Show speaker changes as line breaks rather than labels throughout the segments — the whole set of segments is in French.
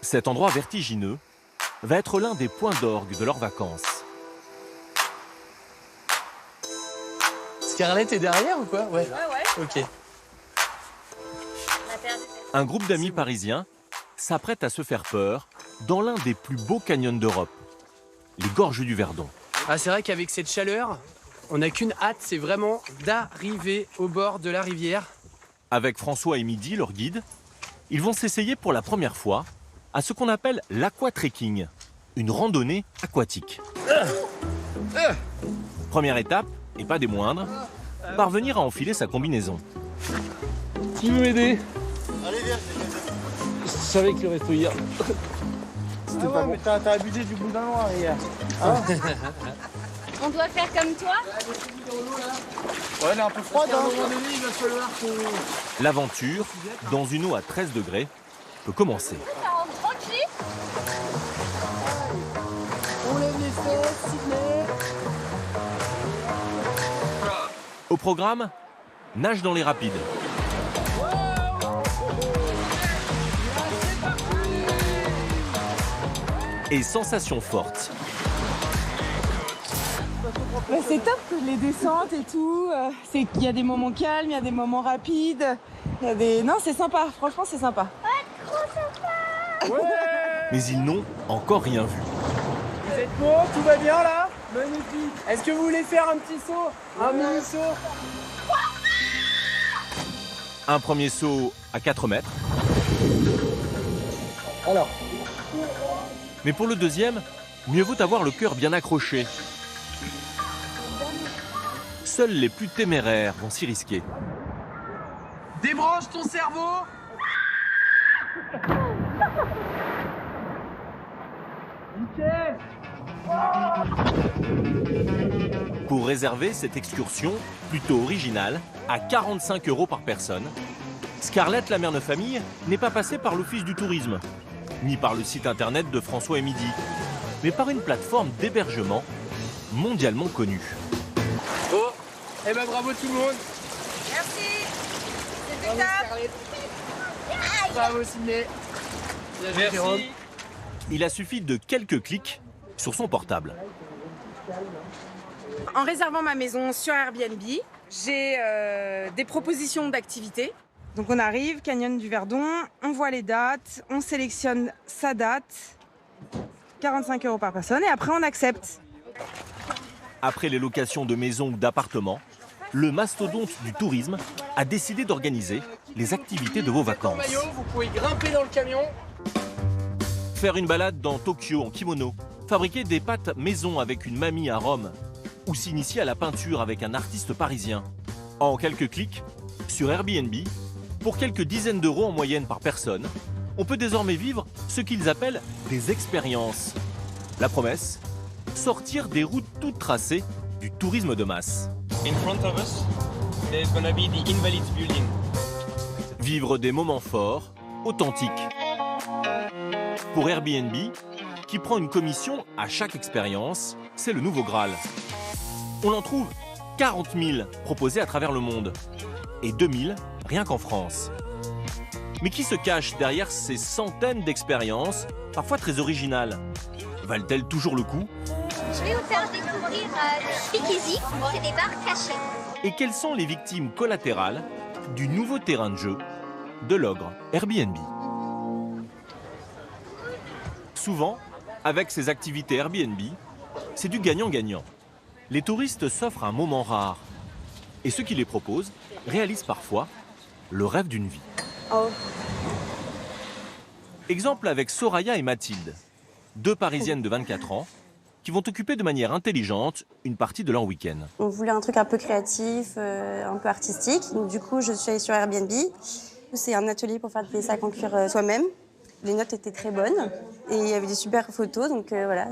Cet endroit vertigineux va être l'un des points d'orgue de leurs vacances.
Scarlett est derrière ou quoi? Ouais.
Ouais.
Ok.
Un groupe d'amis parisiens s'apprête à se faire peur dans l'un des plus beaux canyons d'Europe, les Gorges du Verdon.
Ah, c'est vrai qu'avec cette chaleur, on n'a qu'une hâte, c'est vraiment d'arriver au bord de la rivière.
Avec François et Midi, leur guide, ils vont s'essayer pour la première fois à ce qu'on appelle l'aquatrekking, une randonnée aquatique. Première étape, et pas des moindres, parvenir à enfiler sa combinaison.
Qui veut m'aider?
Allez, viens.
Je savais que le resto hier.
Ah ouais, mais t'as abusé du boudin noir hier.
On doit faire comme toi?
Ouais, elle est un peu froide, hein.
il va falloir qu'on...
L'aventure, dans une eau à 13 degrés, peut commencer.
Ça rentre tranquille.
On lève les fesses, Sydney.
Au programme, nage dans les rapides. Et sensations fortes.
Bah, c'est top, les descentes et tout. C'est qu'il y a des moments calmes, il y a des moments rapides. Il y a des... Non, c'est sympa, franchement, c'est sympa.
Mais ils n'ont encore rien vu.
Vous êtes bon? Tout va bien là? Magnifique. Est-ce que vous voulez faire un petit saut? Un mini saut?
Un premier saut à 4 mètres.
Alors.
Mais pour le deuxième, mieux vaut avoir le cœur bien accroché. Seuls les plus téméraires vont s'y risquer.
Débranche ton cerveau. Nickel.
Pour réserver cette excursion, plutôt originale, à 45 € par personne, Scarlett, la mère de famille, n'est pas passée par l'Office du tourisme, ni par le site internet de François et Midi, mais par une plateforme d'hébergement mondialement connue.
Bon, eh ben bravo tout le monde.
Merci. C'est
Bravo
plus tard.
Scarlett. Bravo Sydney. Bien, Jérôme.
Il a suffi de quelques clics sur son portable.
En réservant ma maison sur Airbnb, j'ai des propositions d'activités. Donc on arrive, Canyon du Verdon, on voit les dates, on sélectionne sa date, 45 € par personne et après on accepte.
Après les locations de maisons ou d'appartements, le mastodonte du tourisme a décidé d'organiser les activités de vos vacances.
Maillot, vous pouvez grimper dans le camion.
Faire une balade dans Tokyo en kimono, fabriquer des pâtes maison avec une mamie à Rome, ou s'initier à la peinture avec un artiste parisien. En quelques clics, sur Airbnb, pour quelques dizaines d'euros en moyenne par personne, on peut désormais vivre ce qu'ils appellent des expériences. La promesse, sortir des routes toutes tracées du tourisme de masse.
In front of us, there's gonna be the Invalids building.
Vivre des moments forts, authentiques. Pour Airbnb, qui prend une commission à chaque expérience, c'est le nouveau Graal. On en trouve 40 000 proposés à travers le monde, et 2 000 rien qu'en France. Mais qui se cache derrière ces centaines d'expériences, parfois très originales? Valent-elles toujours le coup?
Je vais vous faire découvrir le speakeasy. C'est des bars cachés.
Et quelles sont les victimes collatérales du nouveau terrain de jeu de l'ogre Airbnb? Souvent, avec ces activités Airbnb, c'est du gagnant-gagnant. Les touristes s'offrent un moment rare. Et ceux qui les proposent réalisent parfois le rêve d'une vie. Exemple avec Soraya et Mathilde, deux Parisiennes de 24 ans, qui vont occuper de manière intelligente une partie de leur week-end.
On voulait un truc un peu créatif, un peu artistique. Donc du coup, je suis allée sur Airbnb. C'est un atelier pour faire des sacs en cuir soi-même. Les notes étaient très bonnes et il y avait des super photos. Donc voilà,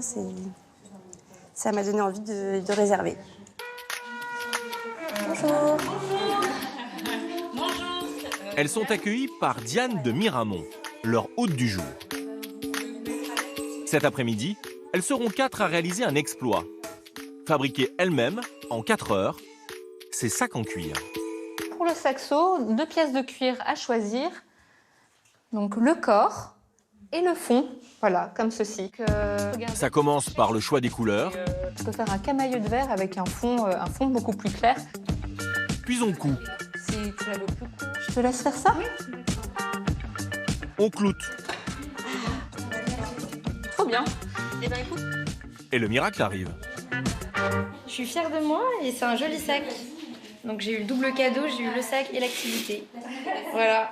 ça m'a donné envie de réserver. Bonjour.
Elles sont accueillies par Diane de Miramont, leur hôte du jour. Cet après-midi, elles seront 4 à réaliser un exploit. Fabriquer elles-mêmes, en 4 heures, ces sacs en cuir.
Pour le saxo, 2 pièces de cuir à choisir. Donc le corps, Et le fond, voilà, comme ceci.
Ça commence par le choix des couleurs,
Je peux faire un camailleux de verre avec un fond beaucoup plus clair.
puis on coud,
Si tu la veux plus court, je te laisse faire ça.
on cloute,
Trop bien. Eh ben écoute,
et le miracle arrive.
Je suis fière de moi et c'est un joli sac. Donc j'ai eu le double cadeau, j'ai eu le sac et l'activité. Voilà.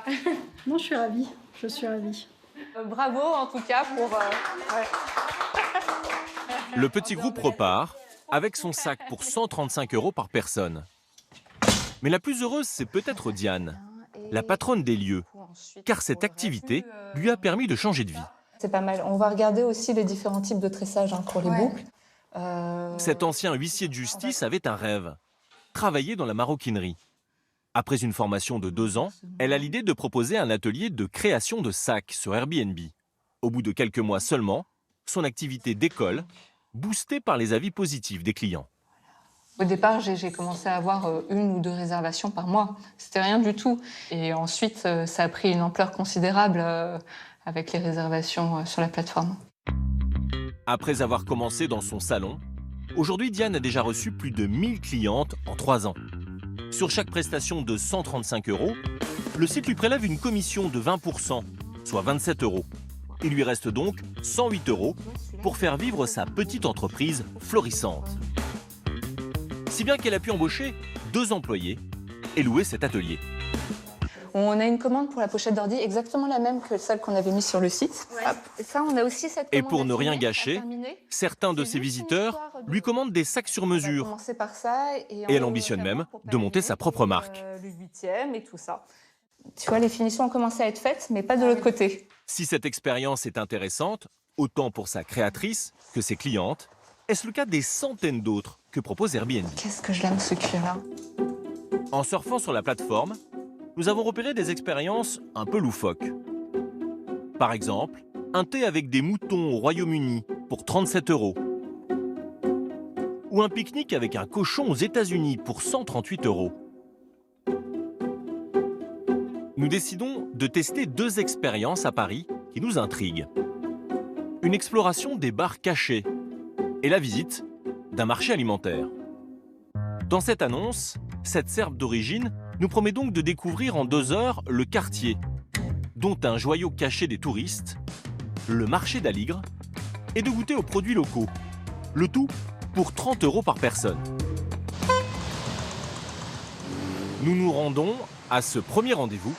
Non, je suis ravie. Je suis ravie.
Bravo en tout cas pour...
Le petit groupe repart avec son sac pour 135 € par personne. Mais la plus heureuse, c'est peut-être Diane, la patronne des lieux, car cette activité lui a permis de changer de vie.
C'est pas mal. On va regarder aussi les différents types de tressage pour les boucles.
Cet ancien huissier de justice avait un rêve, travailler dans la maroquinerie. Après une formation de 2 ans, elle a l'idée de proposer un atelier de création de sacs sur Airbnb. Au bout de quelques mois seulement, son activité décolle, boostée par les avis positifs des clients.
Au départ, j'ai commencé à avoir 1 ou 2 réservations par mois. C'était rien du tout. Et ensuite, ça a pris une ampleur considérable avec les réservations sur la plateforme.
Après avoir commencé dans son salon, aujourd'hui Diane a déjà reçu plus de 1000 clientes en 3 ans. Sur chaque prestation de 135 €, le site lui prélève une commission de 20%, soit 27 €. Il lui reste donc 108 € pour faire vivre sa petite entreprise florissante. Si bien qu'elle a pu embaucher 2 employés et louer cet atelier.
On a une commande pour la pochette d'ordi exactement la même que celle qu'on avait mise sur le site.
Ouais.
Hop. Ça, on a aussi cette
Et
commande
pour ne
à
rien
finir, à
gâcher,
terminer.
certains de
C'est
ses
juste une
visiteurs
histoire de-
lui commandent des sacs sur
On va
mesure.
commencer par ça,
Et elle ambitionne même de monter sa propre marque.
Le 8e et tout ça. Tu vois, les finitions ont commencé à être faites, mais pas de l'autre côté.
Si cette expérience est intéressante, autant pour sa créatrice que ses clientes, est-ce le cas des centaines d'autres que propose Airbnb?
Qu'est-ce que je l'aime ce cuir-là.
En surfant sur la plateforme, nous avons repéré des expériences un peu loufoques. Par exemple, un thé avec des moutons au Royaume-Uni pour 37 €. Ou un pique-nique avec un cochon aux États-Unis pour 138 €. Nous décidons de tester 2 expériences à Paris qui nous intriguent. Une exploration des bars cachés et la visite d'un marché alimentaire. Dans cette annonce, cette Serbe d'origine nous promet donc de découvrir en 2 heures le quartier, dont un joyau caché des touristes, le marché d'Aligre, et de goûter aux produits locaux. Le tout pour 30 € par personne. Nous nous rendons à ce premier rendez-vous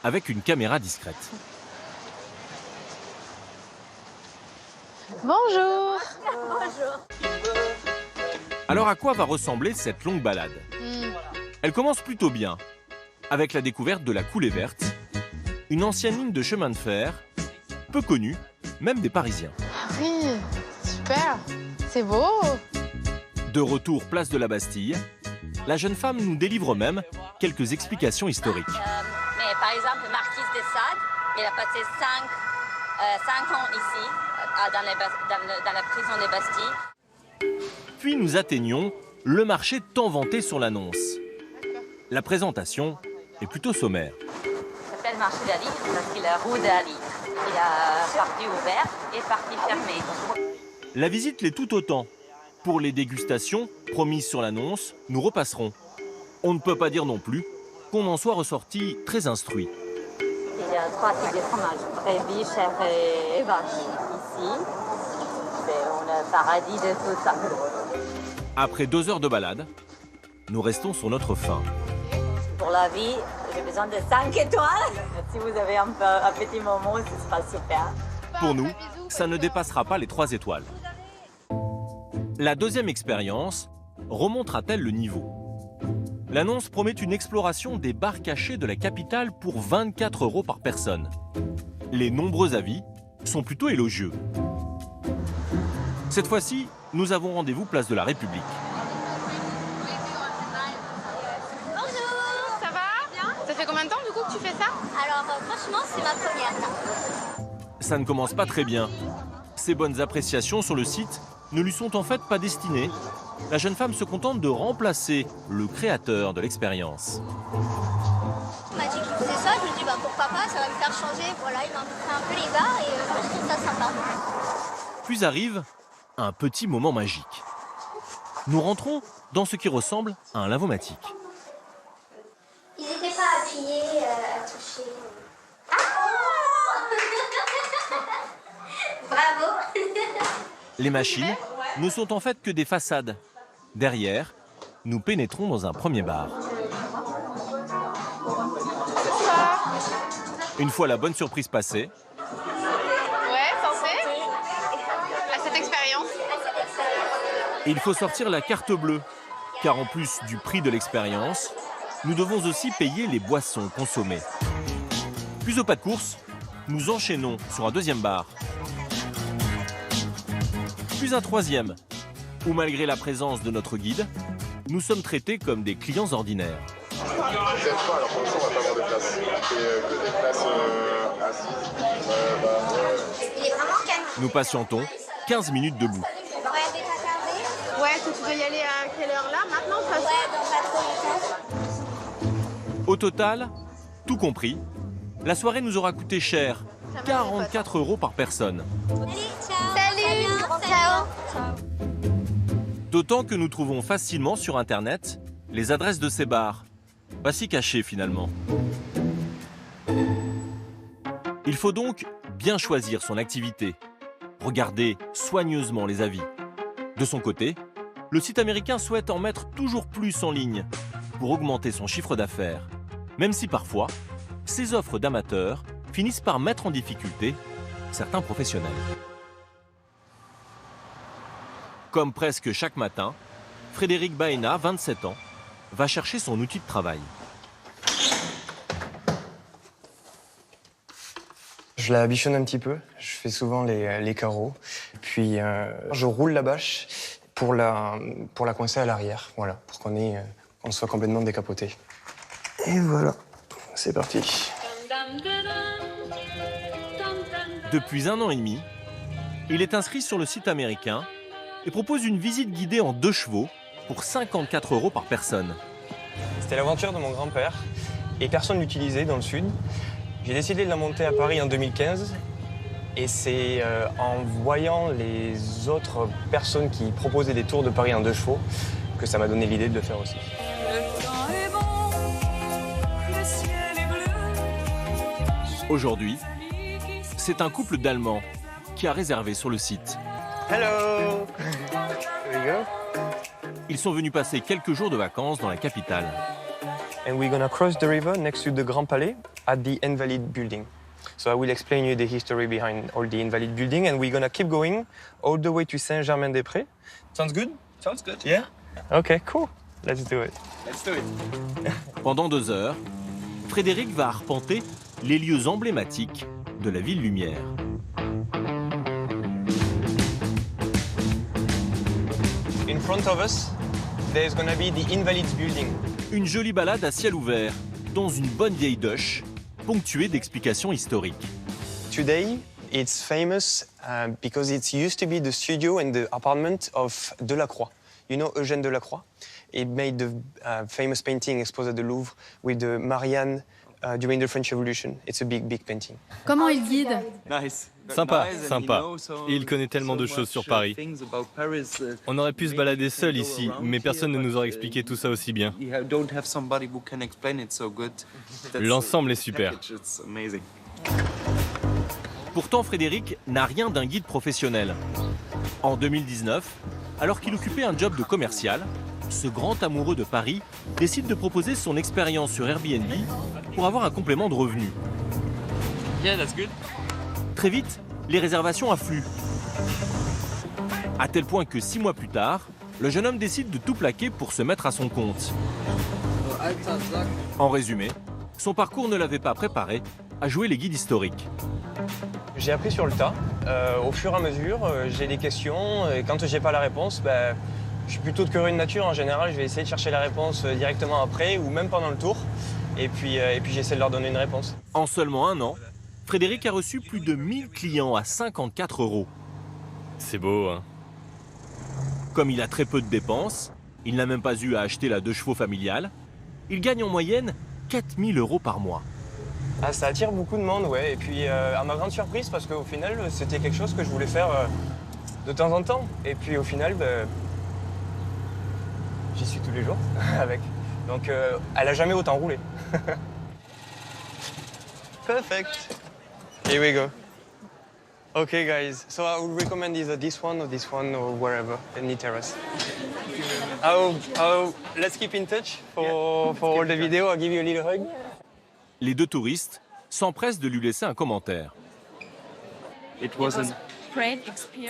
avec une caméra discrète.
Bonjour.
Alors à quoi va ressembler cette longue balade? Elle commence plutôt bien, avec la découverte de la Coulée Verte, une ancienne ligne de chemin de fer, peu connue, même des Parisiens.
Oui, super. C'est beau.
De retour place de la Bastille, la jeune femme nous délivre même quelques explications historiques.
Mais par exemple, le marquis de Sade, il a passé 5 ans ici, dans la prison de Bastille.
Puis nous atteignons le marché tant vanté sur l'annonce. La présentation est plutôt sommaire.
Il s'appelle marché d'Ali parce qu'il a rue d'Ali. Il a partie ouverte et partie fermée.
La visite l'est tout autant. Pour les dégustations promises sur l'annonce, nous repasserons. On ne peut pas dire non plus qu'on en soit ressorti très instruit.
Il y a 3 types de fromages, brebis, chèvre et vache. Ici, c'est le paradis de tout ça.
Après 2 heures de balade, nous restons sur notre faim.
Pour la vie, j'ai besoin de 5 étoiles. Si vous avez un petit moment, ce sera super.
Pour nous, ça ne dépassera pas les 3 étoiles. La deuxième expérience remontera-t-elle le niveau? L'annonce promet une exploration des bars cachés de la capitale pour 24 € par personne. Les nombreux avis sont plutôt élogieux. Cette fois-ci, nous avons rendez-vous place de la République.
Ça va? Bien. Ça fait combien de temps du coup que tu fais ça?
Alors franchement, c'est ma première.
Ça ne commence pas très bien. Ces bonnes appréciations sur le site ne lui sont en fait pas destinées. La jeune femme se contente de remplacer le créateur de l'expérience.
On m'a dit qu'il faisait ça, je me dis pourquoi
sympa, ça va me faire changer. Voilà, il m'a montré un peu les bars et je trouve ça sympa.
Puis arrive un petit moment magique. Nous rentrons dans ce qui ressemble à un lavomatique.
Ils n'étaient pas appuyés, à toucher. Ah bravo.
Les machines ne sont en fait que des façades. Derrière, nous pénétrons dans un premier bar. Une fois la bonne surprise passée,
Ouais, santé. À cette expérience.
il faut sortir la carte bleue, car en plus du prix de l'expérience, nous devons aussi payer les boissons consommées. Puis au pas de course, nous enchaînons sur un deuxième bar. Puis un troisième, où malgré la présence de notre guide, nous sommes traités comme des clients ordinaires.
Peut-être pas, alors pour l'instant on va pas avoir de place. C'est que des places assises.
Il est vraiment calme.
Nous patientons 15 minutes debout.
Ouais, tu dois y aller à quelle heure là? Maintenant, ça
Ouais, dans pas trop longtemps.
Au total, tout compris, la soirée nous aura coûté cher, 44 € par personne.
Salut, ciao.
D'autant que nous trouvons facilement sur Internet les adresses de ces bars. Pas si cachées finalement. Il faut donc bien choisir son activité. Regarder soigneusement les avis. De son côté, le site américain souhaite en mettre toujours plus en ligne pour augmenter son chiffre d'affaires, même si parfois, ses offres d'amateurs finissent par mettre en difficulté certains professionnels. Comme presque chaque matin, Frédéric Baena, 27 ans, va chercher son outil de travail.
Je la bichonne un petit peu, je fais souvent les carreaux, puis je roule la bâche pour la coincer à l'arrière, voilà, pour qu'on soit complètement décapoté. Et voilà, c'est parti.
Depuis 1 an et demi, il est inscrit sur le site américain et propose une visite guidée en 2 chevaux pour 54 € par personne.
C'était l'aventure de mon grand-père et personne ne l'utilisait dans le sud. J'ai décidé de la monter à Paris en 2015 et c'est en voyant les autres personnes qui proposaient des tours de Paris en 2 chevaux que ça m'a donné l'idée de le faire aussi.
Aujourd'hui, c'est un couple d'Allemands qui a réservé sur le site.
Hello! There you go.
Ils sont venus passer quelques jours de vacances dans la capitale.
And we're gonna cross the river next to the Grand Palais at the Invalides building. So I will explain you the history behind all the Invalides building and we're gonna keep going all the way to Saint-Germain-des-Prés. Sounds good?
Sounds good.
Yeah? Okay, cool. Let's do it.
Let's do it.
Pendant 2 heures, Frédéric va arpenter les lieux emblématiques de la ville lumière.
In front of us, there's gonna be the Invalides building.
Une jolie balade à ciel ouvert, dans une bonne vieille Dutch, ponctuée d'explications historiques.
Today, it's famous because it used to be the studio and the apartment of Delacroix. You know Eugène Delacroix? He made the famous painting exposed at the Louvre with the Marianne during the French Revolution. It's a big, big painting.
Comment il guide?
Nice.
Sympa, sympa. Et il connaît tellement de choses sur Paris. On aurait pu se balader seul ici, mais personne ne nous aurait expliqué tout ça aussi bien. L'ensemble est super.
Pourtant, Frédéric n'a rien d'un guide professionnel. En 2019, alors qu'il occupait un job de commercial, ce grand amoureux de Paris décide de proposer son expérience sur Airbnb pour avoir un complément de revenus.
Yeah, that's good.
Très vite, les réservations affluent. À tel point que 6 mois plus tard, le jeune homme décide de tout plaquer pour se mettre à son compte. En résumé, son parcours ne l'avait pas préparé à jouer les guides historiques.
J'ai appris sur le tas. Au fur et à mesure, j'ai des questions et quand j'ai pas la réponse, je suis plutôt de curieux de nature. En général, je vais essayer de chercher la réponse directement après ou même pendant le tour. Et puis j'essaie de leur donner une réponse.
En seulement 1 an, Frédéric a reçu plus de 1000 clients à 54 €.
C'est beau, hein?
Comme il a très peu de dépenses, il n'a même pas eu à acheter la 2 chevaux familiale, il gagne en moyenne 4000 € par mois.
Ah, ça attire beaucoup de monde, ouais. Et puis, à ma grande surprise, parce qu'au final, c'était quelque chose que je voulais faire de temps en temps. Et puis, au final, j'y suis tous les jours avec. Donc, elle a jamais autant roulé. Perfect. Here we go. Okay, guys. So I would recommend either this one or wherever, any terrace. Let's keep in touch for all the video. I'll give you a little hug.
Les deux touristes s'empressent de lui laisser un commentaire.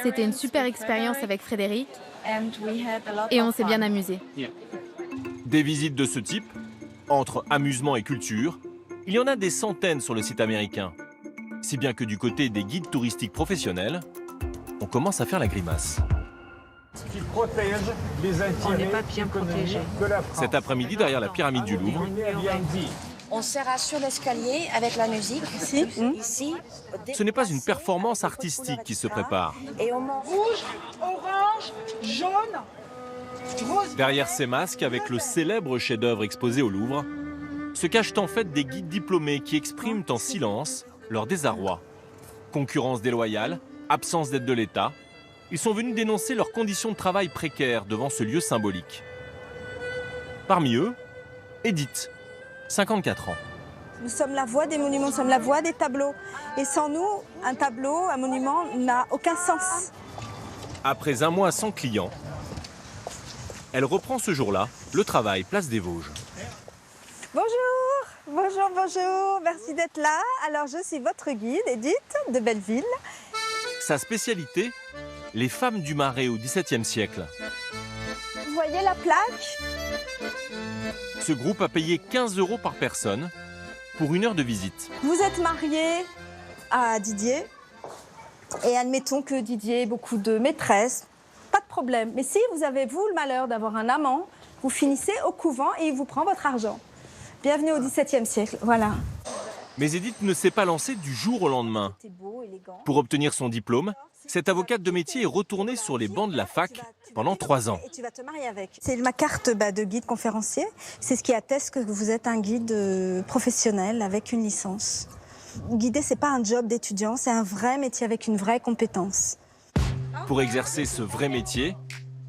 C'était une super expérience avec Frédéric et on s'est bien amusé.
Des visites de ce type, entre amusement et culture, il y en a des centaines sur le site américain. Si bien que du côté des guides touristiques professionnels, on commence à faire la grimace.
Qui protège les intérêts.
On n'est pas bien protégé.
Cet après-midi, derrière la pyramide du Louvre,
On sera sur l'escalier avec la musique. Ici.
ce n'est pas une performance artistique qui se prépare.
Et on mange
Rouge, orange, jaune, rose.
Derrière ces masques, avec le célèbre chef-d'œuvre exposé au Louvre, se cachent en fait des guides diplômés qui expriment en silence leur désarroi. Concurrence déloyale, absence d'aide de l'État, ils sont venus dénoncer leurs conditions de travail précaires devant ce lieu symbolique. Parmi eux, Edith, 54 ans.
Nous sommes la voix des monuments, nous sommes la voix des tableaux. Et sans nous, un tableau, un monument n'a aucun sens.
Après un mois sans clients, elle reprend ce jour-là le travail place des Vosges.
Bonjour, merci d'être là. Alors je suis votre guide, Edith, de Belleville.
Sa spécialité, les femmes du Marais au XVIIe siècle.
Vous voyez la plaque?
Ce groupe a payé 15 € par personne pour 1 heure de visite.
Vous êtes marié à Didier. Et admettons que Didier ait beaucoup de maîtresses. Pas de problème. Mais si vous avez, vous, le malheur d'avoir un amant, vous finissez au couvent et il vous prend votre argent. Bienvenue au XVIIe siècle, voilà.
Mais Edith ne s'est pas lancée du jour au lendemain. Pour obtenir son diplôme, cette avocate de métier est retournée sur les bancs de la fac pendant 3 ans.
Et tu vas te marier avec. C'est ma carte de guide conférencier. C'est ce qui atteste que vous êtes un guide professionnel avec une licence. Guider, c'est pas un job d'étudiant, c'est un vrai métier avec une vraie compétence.
Pour exercer ce vrai métier,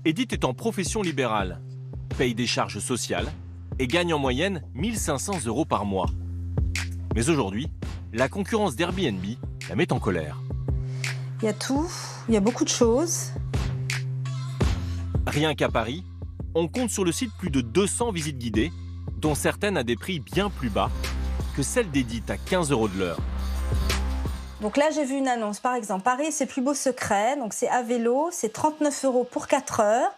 Edith est en profession libérale, paye des charges sociales et gagne en moyenne 1 500 € par mois. Mais aujourd'hui, la concurrence d'Airbnb la met en colère.
Il y a tout, il y a beaucoup de choses.
Rien qu'à Paris, on compte sur le site plus de 200 visites guidées, dont certaines à des prix bien plus bas que celle d'Edith à 15 € de l'heure.
Donc là, j'ai vu une annonce, par exemple, Paris, c'est plus beau secret, donc c'est à vélo, c'est 39 € pour 4 heures.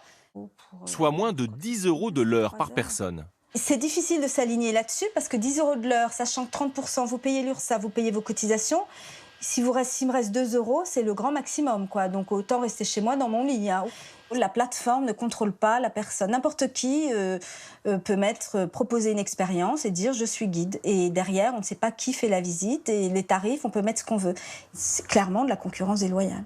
Soit moins de 10 € de l'heure par personne.
C'est difficile de s'aligner là-dessus parce que 10 € de l'heure, sachant que 30%, vous payez l'URSSAF, vous payez vos cotisations. S'il me reste 2 €, c'est le grand maximum, quoi. Donc autant rester chez moi dans mon lit. Hein. La plateforme ne contrôle pas la personne. N'importe qui peut proposer une expérience et dire je suis guide. Et derrière, on ne sait pas qui fait la visite et les tarifs, on peut mettre ce qu'on veut. C'est clairement de la concurrence déloyale.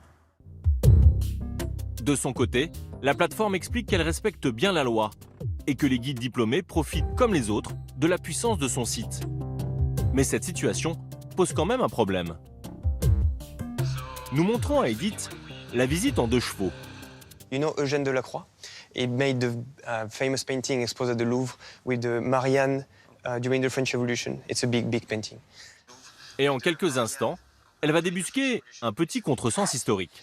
De son côté, la plateforme explique qu'elle respecte bien la loi et que les guides diplômés profitent comme les autres de la puissance de son site. Mais cette situation pose quand même un problème. Nous montrons à Edith la visite en 2 chevaux.
You know Eugène Delacroix? He made the famous painting exposed at the Louvre with Marianne during the French Revolution. It's a big painting.
Et en quelques instants, elle va débusquer un petit contresens historique.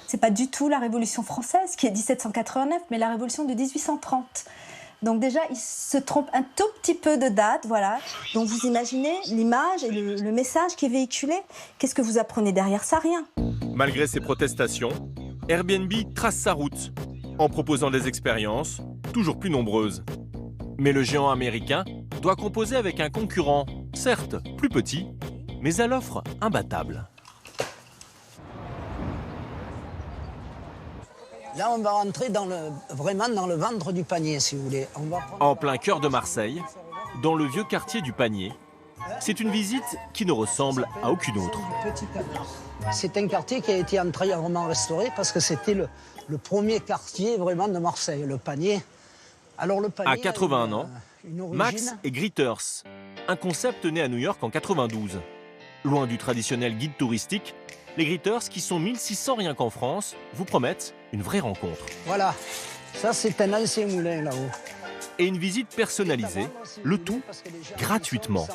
C'est pas du tout la Révolution française qui est 1789, mais la Révolution de 1830. Donc déjà, il se trompe un tout petit peu de date, voilà. Donc vous imaginez l'image et le message qui est véhiculé. Qu'est-ce que vous apprenez derrière ça? Rien.
Malgré ces protestations, Airbnb trace sa route en proposant des expériences toujours plus nombreuses. Mais le géant américain doit composer avec un concurrent, certes plus petit, mais à l'offre imbattable.
Là, on va rentrer vraiment dans le ventre du panier, si vous voulez.
En plein cœur de Marseille, dans le vieux quartier du Panier, c'est une visite qui ne ressemble à aucune autre.
C'est un quartier qui a été entièrement restauré parce que c'était le premier quartier vraiment de Marseille, le Panier. Alors, le Panier
à 81 ans, Max est Gritters, un concept né à New York en 92. Loin du traditionnel guide touristique, les Gritters, qui sont 1600 rien qu'en France, vous promettent une vraie rencontre.
Voilà, ça c'est un ancien moulin là-haut.
Et une visite personnalisée, le tout gratuitement.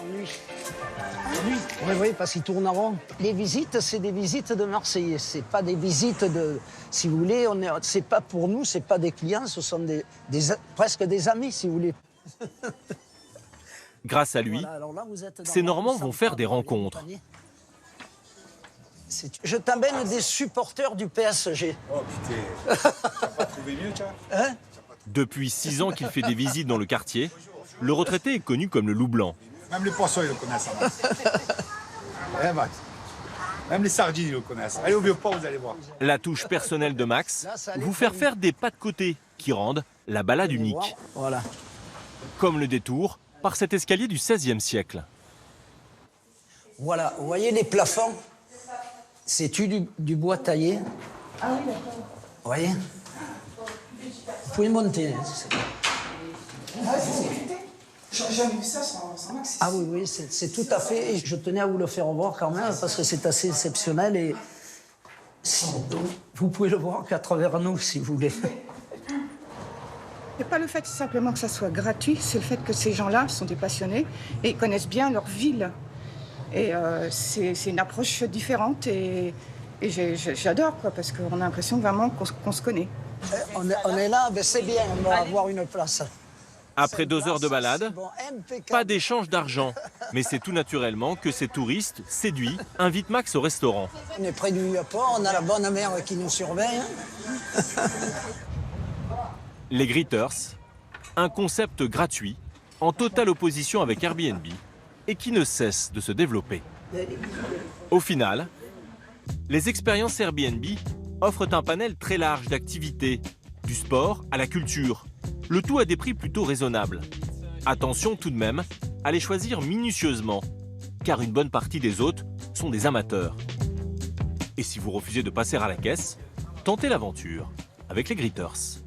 Oui, parce qu'ils tournent en rond. Les visites, c'est des visites de Marseillais. C'est pas des visites de... Si vous voulez, c'est pas pour nous, c'est pas des clients, ce sont presque des amis, si vous voulez.
Grâce à lui, ces Normands vont faire des rencontres.
Je t'amène des supporters du PSG.
Oh putain, t'as pas trouvé mieux, tiens?
Hein?
Depuis 6 ans qu'il fait des visites dans le quartier, le retraité est connu comme le loup blanc.
Même les poissons, ils le connaissent. Eh, Max. Même les sardines, ils le connaissent. Allez au Vieux-Port, vous allez voir.
La touche personnelle de Max, vous faire faire des pas de côté qui rendent la balade unique.
Voilà.
Comme le détour par cet escalier du XVIe siècle.
Voilà, vous voyez les plafonds? C'est du bois taillé.
Ah oui, d'accord.
Vous voyez? Vous pouvez monter.
J'aurais jamais vu ça sans Max.
Ah oui, c'est tout à fait. Et je tenais à vous le faire voir quand même parce que c'est assez exceptionnel et vous pouvez le voir qu'à travers nous si vous voulez.
Il n'y a pas le fait simplement que ça soit gratuit, c'est le fait que ces gens-là sont des passionnés et ils connaissent bien leur ville. Et c'est une approche différente et j'adore quoi parce qu'on a l'impression vraiment qu'on se connaît.
On est là, ben c'est bien, on va avoir une place.
Après 2 heures de balade, pas d'échange d'argent. Mais c'est tout naturellement que ces touristes, séduits, invitent Max au restaurant.
On est près du Vieux-Port, on a la bonne mère qui nous surveille.
Les Gritters, un concept gratuit, en totale opposition avec Airbnb, et qui ne cesse de se développer. Au final, les expériences Airbnb offrent un panel très large d'activités, du sport à la culture, le tout à des prix plutôt raisonnables. Attention tout de même à les choisir minutieusement, car une bonne partie des hôtes sont des amateurs. Et si vous refusez de passer à la caisse, tentez l'aventure avec les Gritters.